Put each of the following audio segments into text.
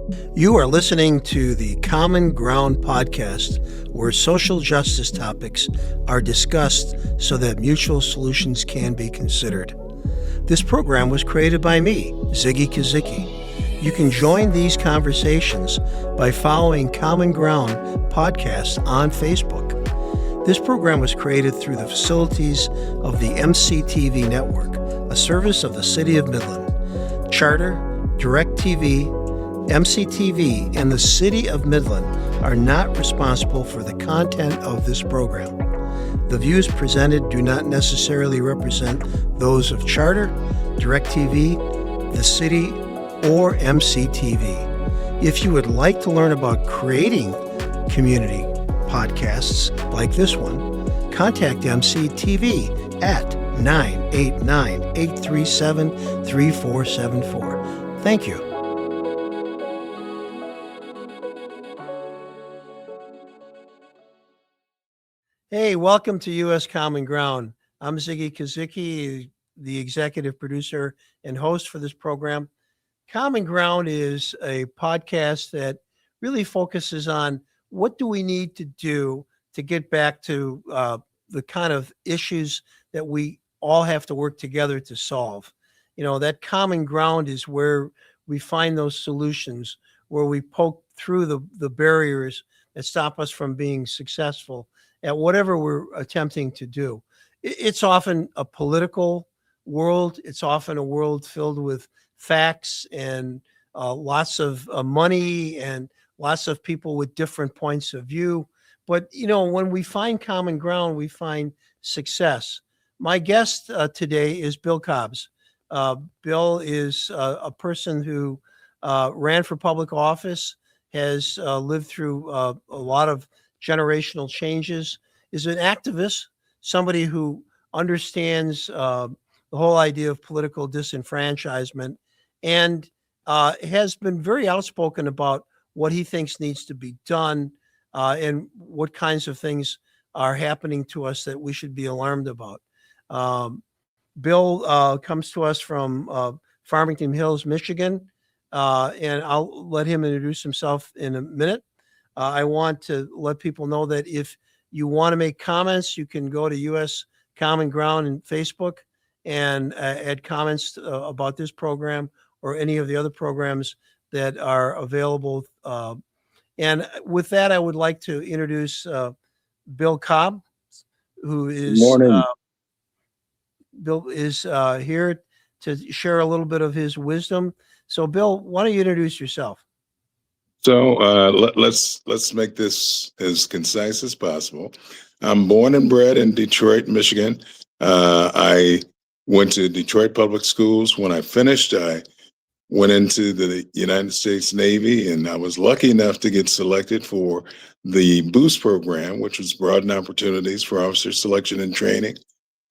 You are listening to the Common Ground podcast, where social justice topics are discussed so that mutual solutions can be considered. This program was created by me, Ziggy Kozicki. You can join these conversations by following Common Ground podcast on Facebook. This program was created through the facilities of the MCTV network, a service of the City of Midland. Charter, DirecTV, MCTV, and the City of Midland are not responsible for the content of this program. The views presented do not necessarily represent those of Charter, DirecTV, the City, or MCTV. If you would like to learn about creating community podcasts like this one, contact MCTV at 989-837-3474. Thank you. Hey, welcome to U.S. Common Ground. I'm Ziggy Kozicki, the executive producer and host for this program. Common Ground is a podcast that really focuses on what do we need to do to get back to the kind of issues that we all have to work together to solve. You know, that common ground is where we find those solutions, where we poke through the barriers that stop us from being successful at whatever we're attempting to do. It's often a political world. It's often a world filled with facts and lots of money and lots of people with different points of view. But, you know, when we find common ground, we find success. My guest today is Bill Cobbs. Bill is a person who ran for public office, has lived through a lot of generational changes, is an activist, somebody who understands the whole idea of political disenfranchisement, and has been very outspoken about what he thinks needs to be done and what kinds of things are happening to us that we should be alarmed about. Bill comes to us from Farmington Hills, Michigan, and I'll let him introduce himself in a minute. I want to let people know that if you want to make comments, you can go to U.S. Common Ground in Facebook and add comments about this program or any of the other programs that are available. And with that, I would like to introduce Bill Cobb, who is Bill is here to share a little bit of his wisdom. So, Bill, why don't you introduce yourself? So let's make this as concise as possible. I'm born and bred in Detroit, Michigan. I went to Detroit Public Schools. When I finished, I went into the United States Navy, and I was lucky enough to get selected for the Boost program, which was broaden opportunities for officer selection and training.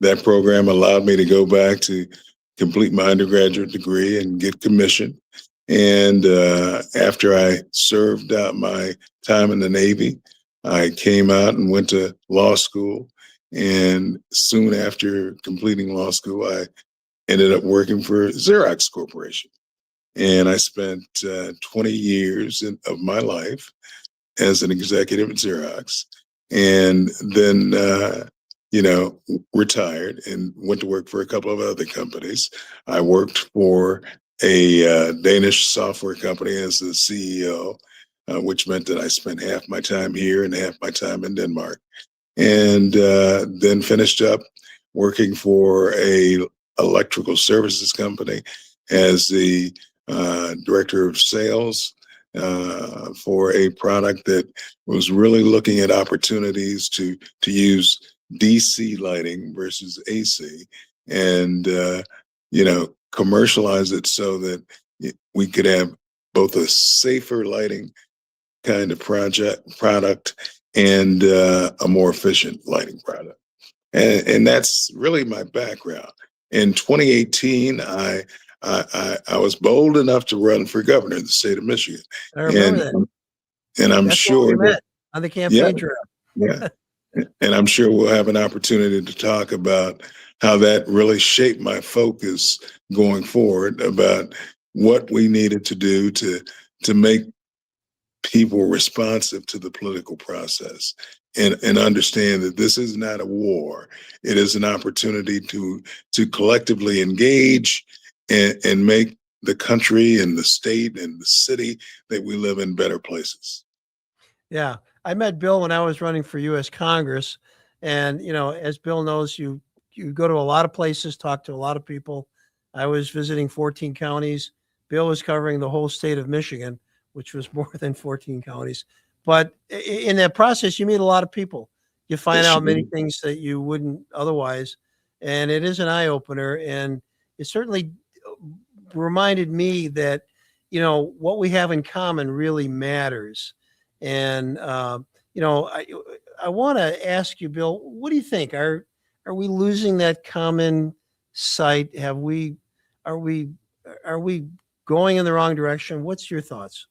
That program allowed me to go back to complete my undergraduate degree and get commissioned. And after I served out my time in the Navy, I came out and went to law school. And soon after completing law school, I ended up working for Xerox Corporation. And I spent 20 years of my life as an executive at Xerox, and then, retired and went to work for a couple of other companies. I worked for a Danish software company as the CEO, which meant that I spent half my time here and half my time in Denmark. And then finished up working for a electrical services company as the director of sales for a product that was really looking at opportunities to use DC lighting versus AC, and commercialize it so that we could have both a safer lighting kind of product and a more efficient lighting product. And that's really my background. In 2018, I was bold enough to run for governor of the state of Michigan. I remember that. And I'm That's sure we met on the campaign trail. Yeah. And I'm sure we'll have an opportunity to talk about how that really shaped my focus going forward about what we needed to do to to make people responsive to the political process and understand that this is not a war. It is an opportunity to collectively engage and make the country and the state and the city that we live in better places. Yeah. I met Bill when I was running for U.S. Congress. And, as Bill knows, you go to a lot of places, talk to a lot of people. I was visiting 14 counties. Bill was covering the whole state of Michigan, which was more than 14 counties. But in that process, you meet a lot of people. You find out many things that you wouldn't otherwise. And it is an eye opener. And it certainly reminded me that, what we have in common really matters. And, I want to ask you, Bill, what do you think? Are we losing that common sight? Are we going in the wrong direction? What's your thoughts?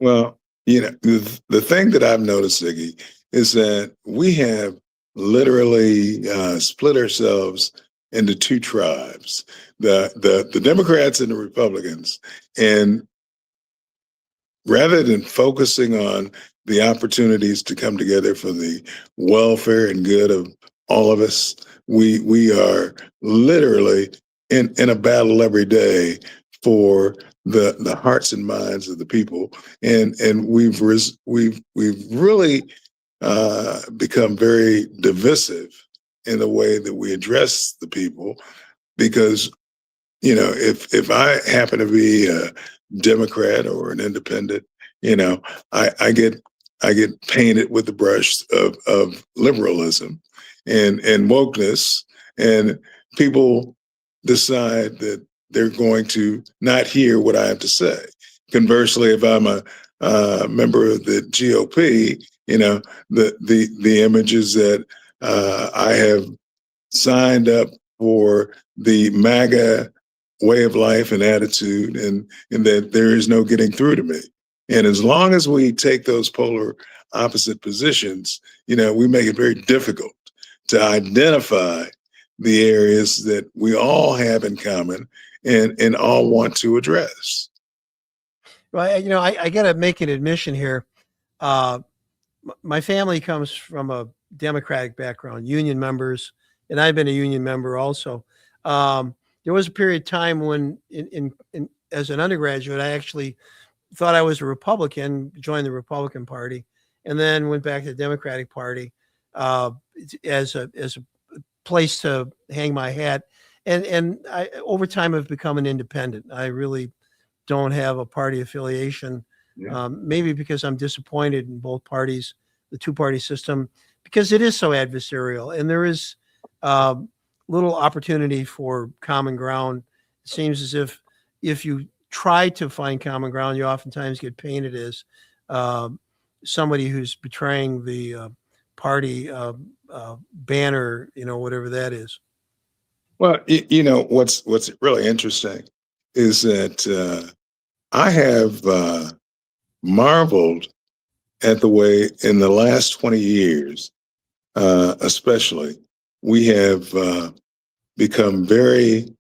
Well, the thing that I've noticed, Ziggy, is that we have literally split ourselves into two tribes, the Democrats and the Republicans. And rather than focusing on the opportunities to come together for the welfare and good of all of us, we are literally in a battle every day for the hearts and minds of the people, and we've really become very divisive in the way that we address the people, because if I happen to be a Democrat or an independent, I get painted with the brush of liberalism and wokeness, and people decide that they're going to not hear what I have to say. Conversely, if I'm a member of the GOP, the images that I have signed up for the MAGA way of life and attitude, and that there is no getting through to me. And as long as we take those polar opposite positions, we make it very difficult to identify the areas that we all have in common and all want to address. Well, I got to make an admission here. My family comes from a Democratic background, union members, and I've been a union member also. There was a period of time when, as an undergraduate, I actually thought I was a Republican, joined the Republican Party, and then went back to the Democratic Party as a place to hang my hat. And I, over time, have become an independent. I really don't have a party affiliation, maybe because I'm disappointed in both parties, the two-party system, because it is so adversarial, and there is little opportunity for common ground. It seems as if you try to find common ground, you oftentimes get painted as somebody who's betraying the party banner, whatever that is. Well, what's really interesting is that I have marveled at the way in the last 20 years, especially, we have become very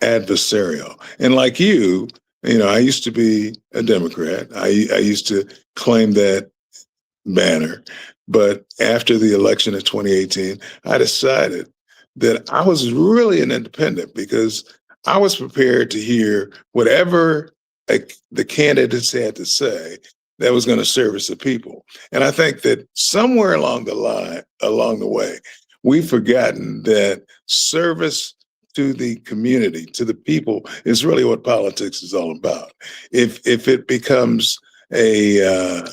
adversarial. And like you, I used to be a Democrat. I used to claim that banner. But after the election of 2018, I decided that I was really an independent, because I was prepared to hear whatever the candidates had to say that was going to service the people. And I think that somewhere along the way, we've forgotten that service to the community, to the people, is really what politics is all about. If it becomes a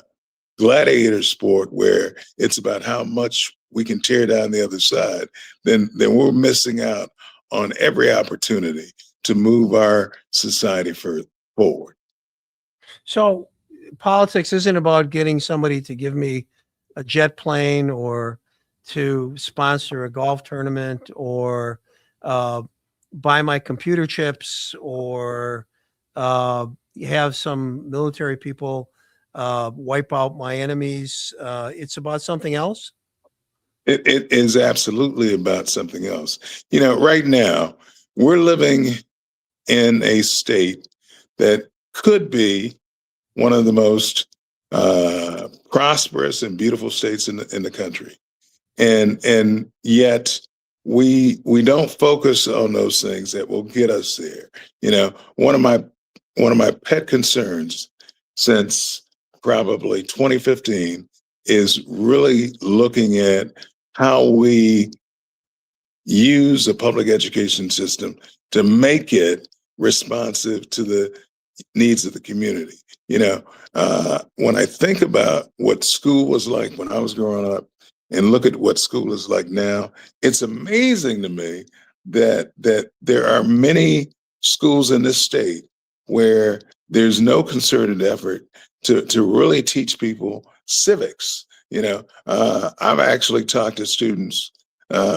gladiator sport where it's about how much we can tear down the other side, then we're missing out on every opportunity to move our society forward. So politics isn't about getting somebody to give me a jet plane or to sponsor a golf tournament or buy my computer chips or have some military people wipe out my enemies. It's about something else. It is absolutely about something else. Right now, we're living in a state that could be one of the most prosperous and beautiful states in the country. And yet we don't focus on those things that will get us there. You know, one of my pet concerns since probably 2015 is really looking at how we use the public education system to make it responsive to the needs of the community. You know, when I think about what school was like when I was growing up and look at what school is like now, it's amazing to me that there are many schools in this state where there's no concerted effort to really teach people civics. You know, I've actually talked to students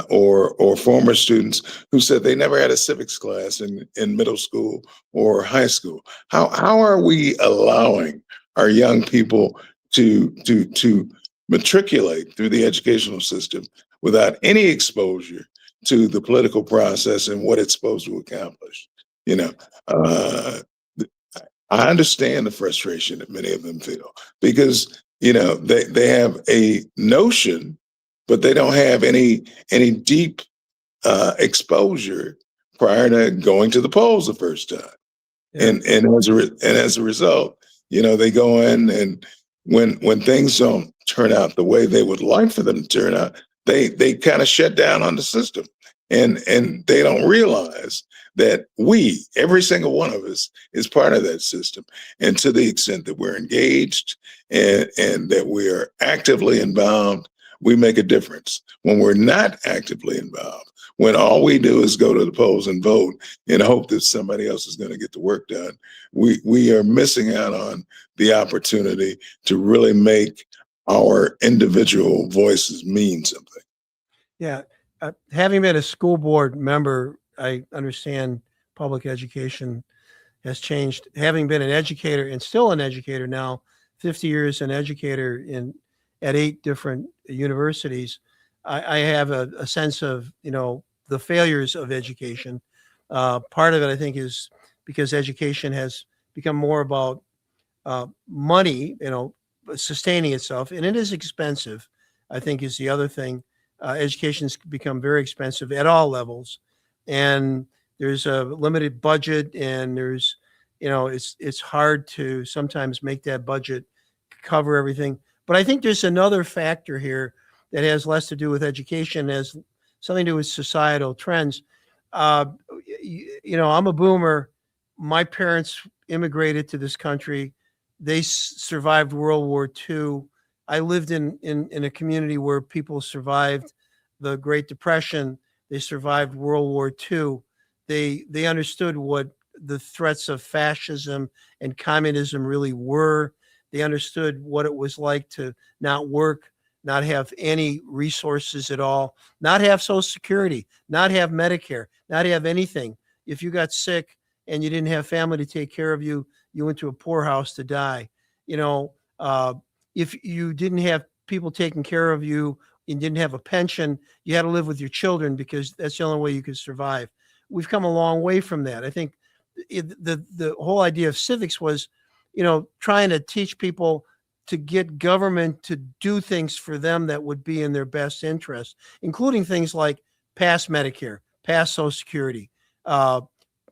or former students who said they never had a civics class in middle school or high school. How are we allowing our young people to matriculate through the educational system without any exposure to the political process and what it's supposed to accomplish? You know, I understand the frustration that many of them feel because, you know, they have a notion, but they don't have any deep exposure prior to going to the polls the first time. Yeah. And as a result, you know, they go in, and when things don't turn out the way they would like for them to turn out, they kind of shut down on the system, and they don't realize that every single one of us, is part of that system. And to the extent that we're engaged and that we are actively involved, we make a difference. When we're not actively involved, when all we do is go to the polls and vote and hope that somebody else is going to get the work done, we are missing out on the opportunity to really make our individual voices mean something. Yeah. Having been a school board member, I understand public education has changed. Having been an educator and still an educator now, 50 years an educator at 8 different universities, I have a sense of, you know, the failures of education. Part of it, I think, is because education has become more about money, you know, sustaining itself, and it is expensive, I think, is the other thing. Education's become very expensive at all levels, and there's a limited budget, and there's, you know, it's hard to sometimes make that budget cover everything. But I think there's another factor here that has less to do with education, has something to do with societal trends. You know, I'm a boomer. My parents immigrated to this country. They survived World War II. I lived in a community where people survived the Great Depression. They survived World War II. They understood what the threats of fascism and communism really were. They understood what it was like to not work, not have any resources at all, not have Social Security, not have Medicare, not have anything. If you got sick and you didn't have family to take care of you, you went to a poorhouse to die. You know, if you didn't have people taking care of you and didn't have a pension, you had to live with your children because that's the only way you could survive. We've come a long way from that. I think the whole idea of civics was, you know, trying to teach people to get government to do things for them that would be in their best interest, including things like pass Medicare, pass Social Security,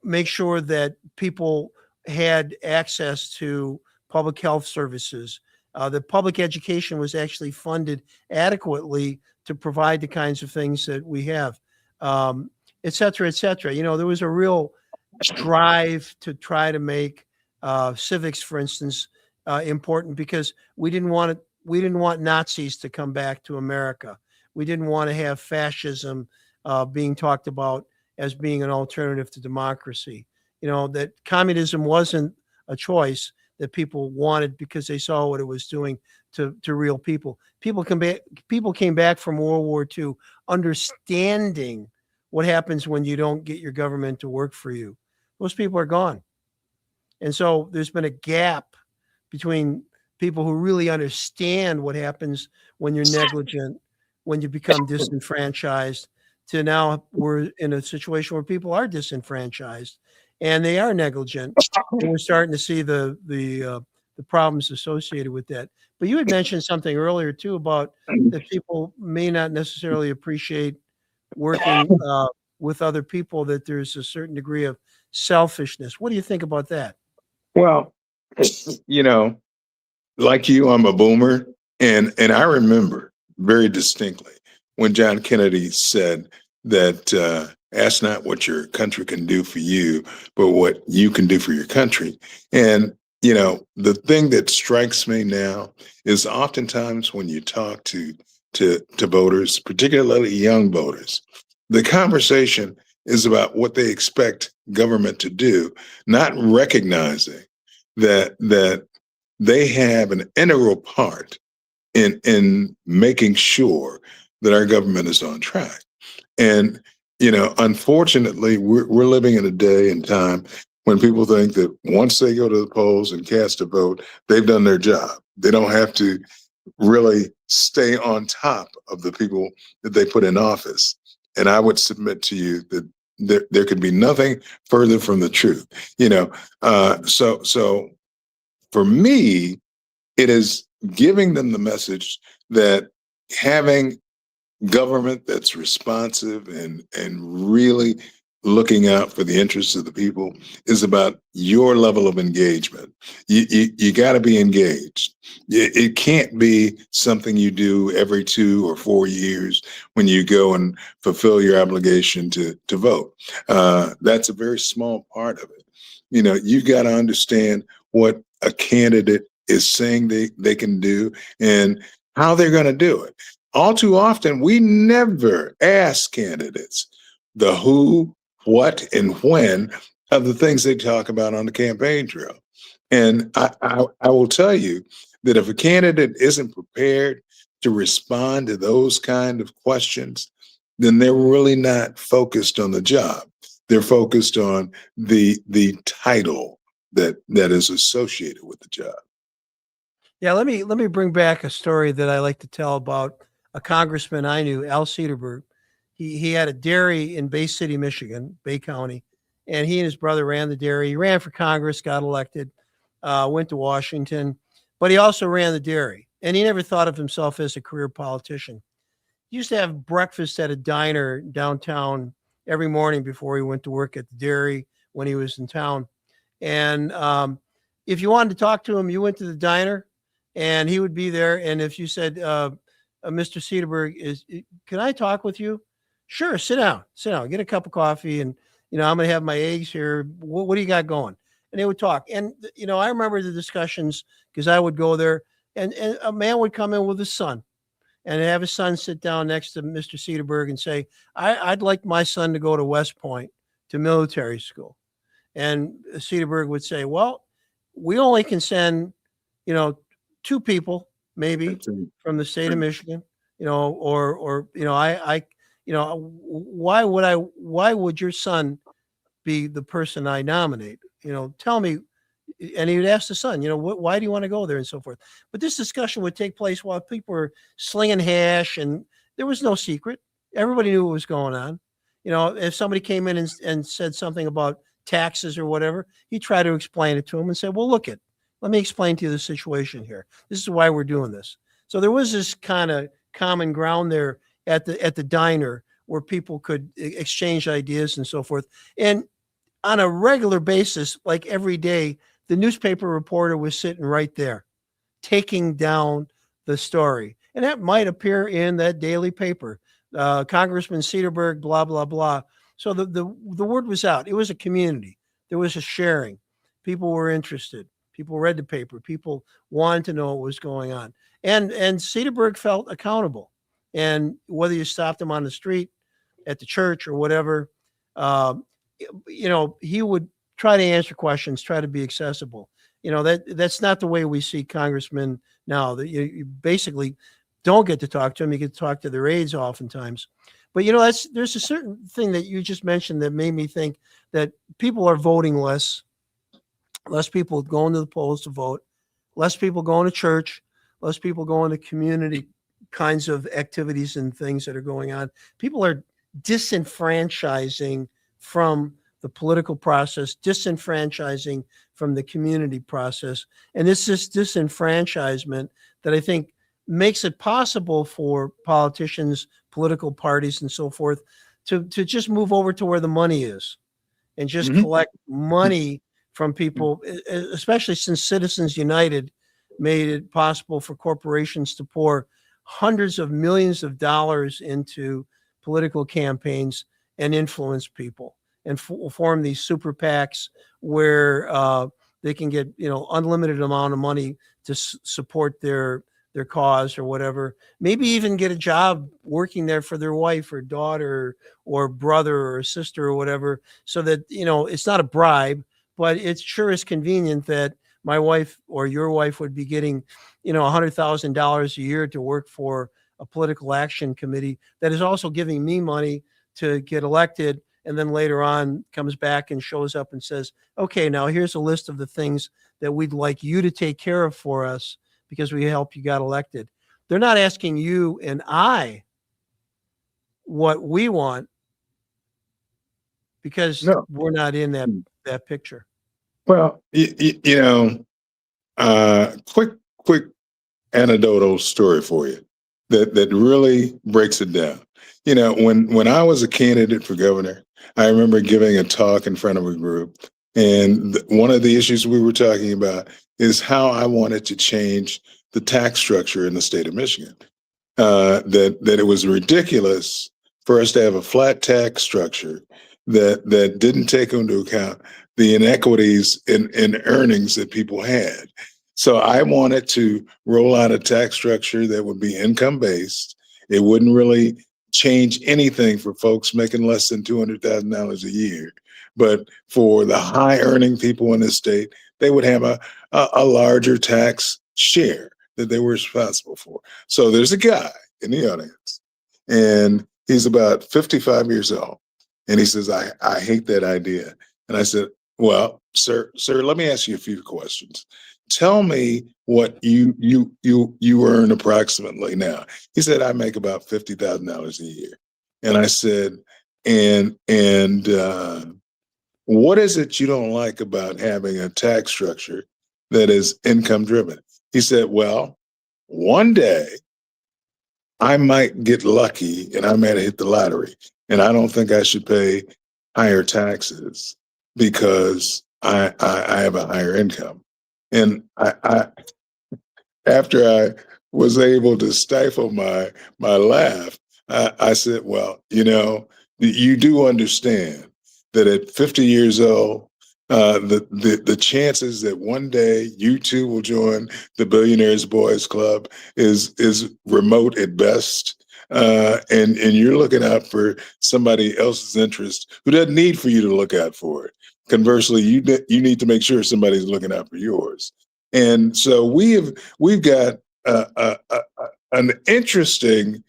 make sure that people had access to public health services. The public education was actually funded adequately to provide the kinds of things that we have, et cetera, et cetera. You know, there was a real drive to try to make civics, for instance, important because we didn't want Nazis to come back to America. We didn't want to have fascism being talked about as being an alternative to democracy. You know, that communism wasn't a choice that people wanted because they saw what it was doing to real people. People came back from World War II understanding what happens when you don't get your government to work for you. Those people are gone. And so there's been a gap between people who really understand what happens when you're negligent, when you become disenfranchised, to now we're in a situation where people are disenfranchised and they are negligent. And we're starting to see the the problems associated with that. But you had mentioned something earlier too about that people may not necessarily appreciate working with other people, that there's a certain degree of selfishness. What do you think about that? Well, you know, like you, I'm a boomer, and I remember very distinctly when John Kennedy said that ask not what your country can do for you, but what you can do for your country. And the thing that strikes me now is oftentimes when you talk to voters, particularly young voters, the conversation is about what they expect government to do, not recognizing that they have an integral part in making sure that our government is on track. And unfortunately, we're living in a day and time when people think that once they go to the polls and cast a vote, they've done their job. They don't have to really stay on top of the people that they put in office. And I would submit to you that there could be nothing further from the truth. So for me, it is giving them the message that having government that's responsive and really looking out for the interests of the people is about your level of engagement. You got to be engaged. It can't be something you do every 2 or 4 years when you go and fulfill your obligation to vote. That's a very small part of it. You've got to understand what a candidate is saying they can do and how they're going to do it. All too often, we never ask candidates the who, what, and when of the things they talk about on the campaign trail. And I will tell you that if a candidate isn't prepared to respond to those kind of questions, then they're really not focused on the job. They're focused on the title that is associated with the job. Yeah, let me bring back a story that I like to tell about a congressman I knew, Al Cedarburg. He had a dairy in Bay City, Michigan, Bay County, and he and his brother ran the dairy. He ran for Congress, got elected, went to Washington, but he also ran the dairy, and he never thought of himself as a career politician. He used to have breakfast at a diner downtown every morning before he went to work at the dairy when he was in town. And if you wanted to talk to him, you went to the diner, and he would be there. And if you said, Mr. Cedarburg, can I talk with you? Sure, sit down, get a cup of coffee, and I'm going to have my eggs here. What do you got going? And they would talk. And I remember the discussions because I would go there, and a man would come in with his son, and have his son sit down next to Mr. Cedarburg and say, I'd like my son to go to West Point to military school. And Cedarburg would say, well, we only can send 2 people maybe from the state of Michigan, why would your son be the person I nominate? Tell me. And he would ask the son, why do you want to go there and so forth. But this discussion would take place while people were slinging hash, and there was no secret. Everybody knew what was going on. If somebody came in and said something about taxes or whatever, he tried to explain it to him and said, well, let me explain to you the situation here. This is why we're doing this. So there was this kind of common ground there at the diner where people could exchange ideas and so forth. And on a regular basis, like every day, the newspaper reporter was sitting right there, taking down the story. And that might appear in that daily paper, Congressman Cedarburg, blah, blah, blah. So the word was out. It was a community. There was a sharing. People were interested. People read the paper. People wanted to know what was going on. And Cedarburg felt accountable. And whether you stopped him on the street, at the church, or whatever, he would try to answer questions, try to be accessible. That's not the way we see congressmen now. That you basically don't get to talk to them. You get to talk to their aides oftentimes. But there's a certain thing that you just mentioned that made me think that people are voting less people going to the polls to vote, less people going to church, less people going to community kinds of activities and things that are going on. People are disenfranchising from the political process, disenfranchising from the community process. And it's this disenfranchisement that I think makes it possible for politicians, political parties, and so forth to just move over to where the money is and just collect money from people, especially since Citizens United made it possible for corporations to pour hundreds of millions of dollars into political campaigns and influence people and form these super PACs where they can get, unlimited amount of money to support their cause or whatever, maybe even get a job working there for their wife or daughter or brother or sister or whatever, so that, it's not a bribe, but it sure is convenient that my wife or your wife would be getting, $100,000 a year to work for a political action committee that is also giving me money to get elected. And then later on comes back and shows up and says, okay, now here's a list of the things that we'd like you to take care of for us because we helped you got elected. They're not asking you and I what we want because we're not in that picture. Well, quick anecdotal story for you that really breaks it down. When I was a candidate for governor, I remember giving a talk in front of a group, and one of the issues we were talking about is how I wanted to change the tax structure in the state of Michigan. That it was ridiculous for us to have a flat tax structure that didn't take into account the inequities in earnings that people had. So I wanted to roll out a tax structure that would be income-based. It wouldn't really change anything for folks making less than $200,000 a year. But for the high-earning people in the state, they would have a larger tax share that they were responsible for. So there's a guy in the audience, and he's about 55 years old. And he says, I hate that idea. And I said, well, sir, let me ask you a few questions. Tell me what you earn approximately now. He said, I make about $50,000 a year. And I said, and what is it you don't like about having a tax structure that is income driven? He said, well, one day I might get lucky and I might hit the lottery, and I don't think I should pay higher taxes because I have a higher income. And I after I was able to stifle my laugh, I said, well, you do understand that at 50 years old, the chances that one day you too will join the Billionaires Boys Club is remote at best. And you're looking out for somebody else's interest who doesn't need for you to look out for it. Conversely, you need to make sure somebody's looking out for yours. And so we've got an interesting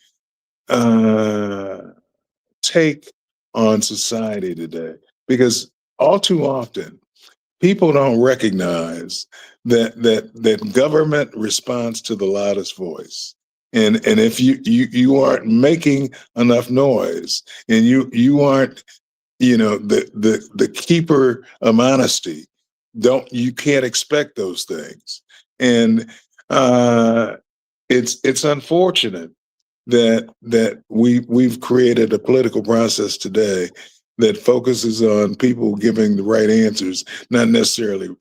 take on society today, because all too often people don't recognize that government responds to the loudest voice. And if you aren't making enough noise, and you aren't the keeper of honesty, you can't expect those things. And it's unfortunate that we've created a political process today that focuses on people giving the right answers, not necessarily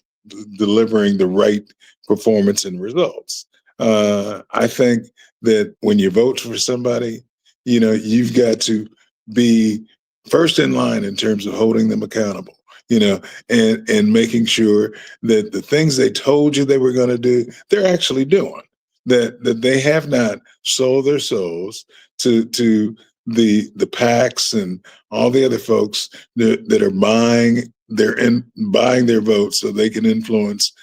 delivering the right performance and results. I think that when you vote for somebody, you've got to be first in line in terms of holding them accountable, and making sure that the things they told you they were going to do, they're actually doing. That they have not sold their souls to the PACs and all the other folks that are buying their votes so they can influence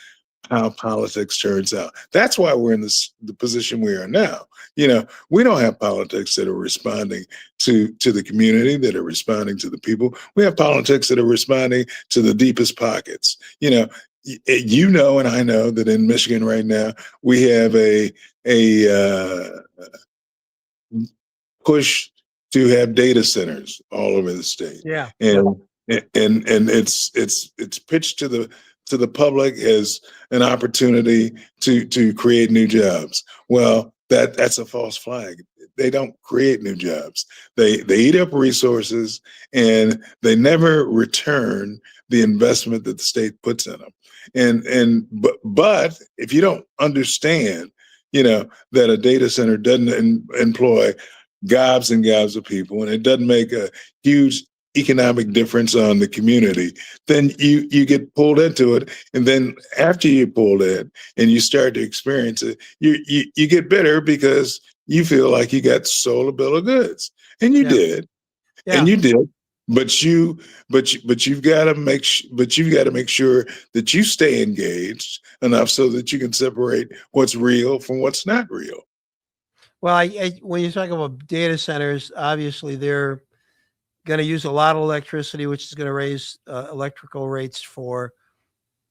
how politics turns out. That's why we're in the position we are now. We don't have politics that are responding to the community, that are responding to the people. We have politics that are responding to the deepest pockets. And I know that in Michigan right now, we have a push to have data centers all over the state. Yeah. And and it's pitched to the public as an opportunity to create new jobs. Well, that's a false flag. They don't create new jobs. They eat up resources, and they never return the investment that the state puts in them. But if you don't understand, that a data center doesn't employ gobs and gobs of people, and it doesn't make a huge economic difference on the community, then you get pulled into it. And then after you pulled in and you start to experience it, you get bitter because you feel like you got sold a bill of goods, and you did, and you did. But you've got to make sure that you stay engaged enough so that you can separate what's real from what's not real. Well, when you talk about data centers, obviously they're going to use a lot of electricity, which is going to raise electrical rates for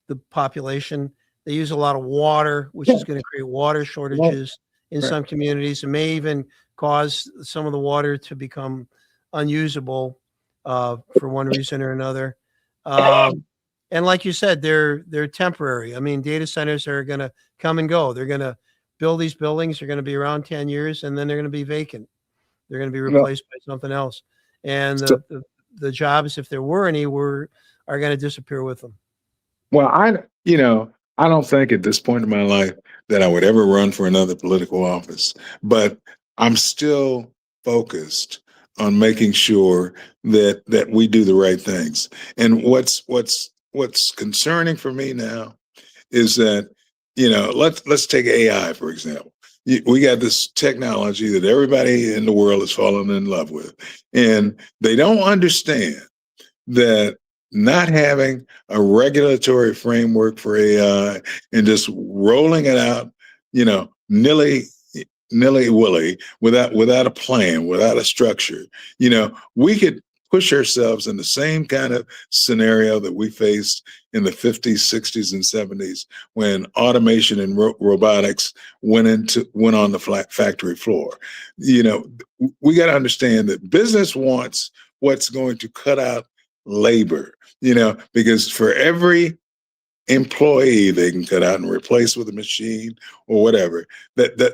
the population. They use a lot of water, which is going to create water shortages in some communities. It may even cause some of the water to become unusable for one reason or another. And like you said, they're temporary. I mean, data centers are going to come and go. They're going to build these buildings. They're going to be around 10 years, and then they're going to be vacant. They're going to be replaced by something else. And the jobs, if there were any, are going to disappear with them. Well, I don't think at this point in my life that I would ever run for another political office, but I'm still focused on making sure that we do the right things. And what's concerning for me now is that, let's take AI, for example. We got this technology that everybody in the world is falling in love with, and they don't understand that not having a regulatory framework for AI and just rolling it out, nilly-willy, without a plan, without a structure, we could push ourselves in the same kind of scenario that we faced in the 50s, 60s, and 70s when automation and robotics went on the factory floor. We got to understand that business wants what's going to cut out labor, because for every employee they can cut out and replace with a machine or whatever,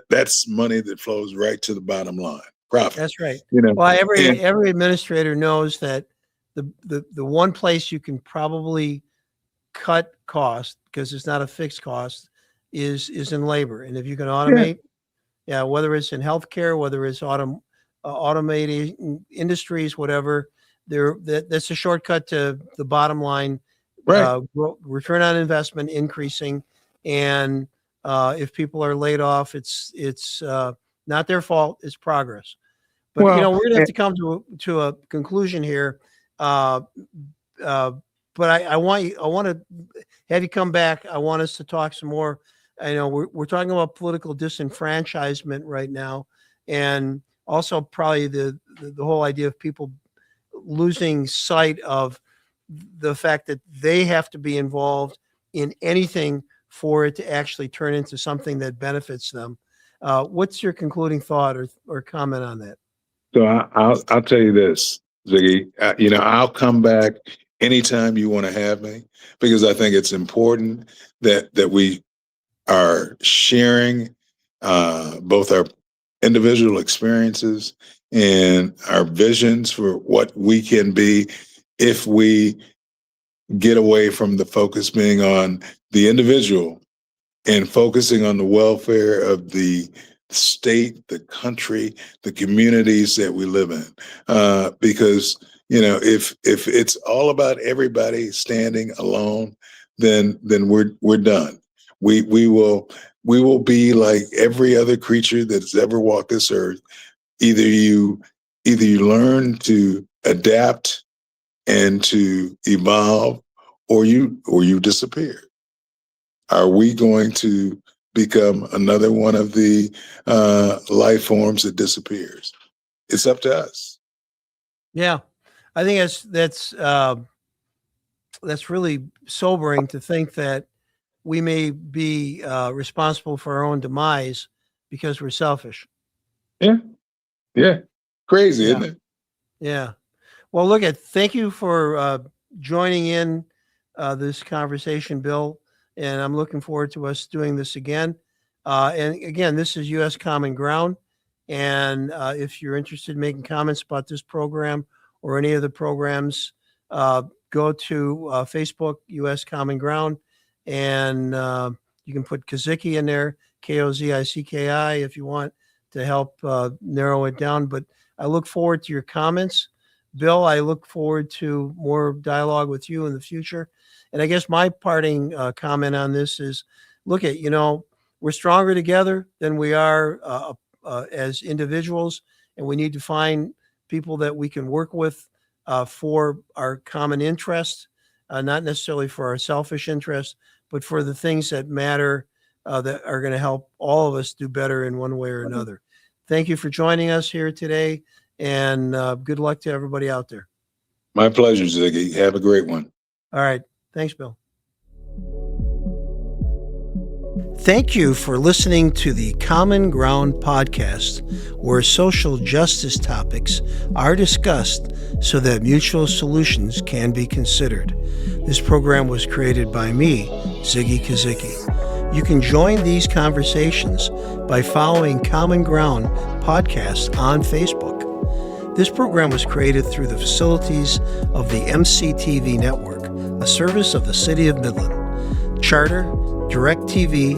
that's money that flows right to the bottom line. Profit. That's right. Well, every administrator knows that the one place you can probably cut cost, because it's not a fixed cost, is in labor. And if you can automate, whether it's in healthcare, whether it's automating industries, whatever, that's a shortcut to the bottom line. Right. Return on investment increasing, and if people are laid off, it's not their fault. It's progress. But we're going to have to come to a conclusion here. But I want to have you come back. I want us to talk some more. I know we're talking about political disenfranchisement right now, and also probably the whole idea of people losing sight of the fact that they have to be involved in anything for it to actually turn into something that benefits them. What's your concluding thought or comment on that? So I'll tell you this, Ziggy. I'll come back anytime you want to have me, because I think it's important that we are sharing both our individual experiences and our visions for what we can be if we get away from the focus being on the individual and focusing on the welfare of the state, the country, the communities that we live in. Because, if it's all about everybody standing alone, then we're done. We will be like every other creature that's ever walked this earth. Either you learn to adapt and to evolve, or you disappear. Are we going to become another one of the life forms that disappears? It's up to us. Yeah, I think that's really sobering to think that we may be responsible for our own demise because we're selfish. Yeah, crazy, isn't it? Yeah. Well, thank you for joining in this conversation, Bill. And I'm looking forward to us doing this again. And again, this is U.S. Common Ground. And if you're interested in making comments about this program or any of the programs, go to Facebook, U.S. Common Ground, and you can put Kozicki in there, Kozicki, if you want to help narrow it down. But I look forward to your comments. Bill, I look forward to more dialogue with you in the future. And I guess my parting comment on this is, we're stronger together than we are as individuals, and we need to find people that we can work with for our common interest, not necessarily for our selfish interest, but for the things that matter that are going to help all of us do better in one way or another. Thank you for joining us here today, and good luck to everybody out there. My pleasure, Ziggy. Have a great one. All right. Thanks, Bill. Thank you for listening to the Common Ground podcast, where social justice topics are discussed so that mutual solutions can be considered. This program was created by me, Ziggy Kozicki. You can join these conversations by following Common Ground podcast on Facebook. This program was created through the facilities of the MCTV network, a service of the City of Midland. Charter, DirecTV,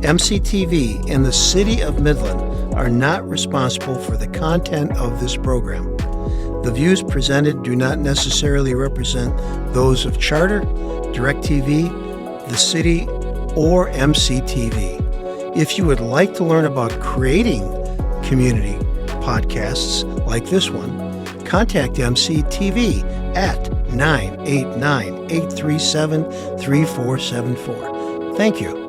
MCTV, and the City of Midland are not responsible for the content of this program. The views presented do not necessarily represent those of Charter, DirecTV, the City, or MCTV. If you would like to learn about creating community podcasts like this one, contact MCTV at 989-837-3474. Thank you.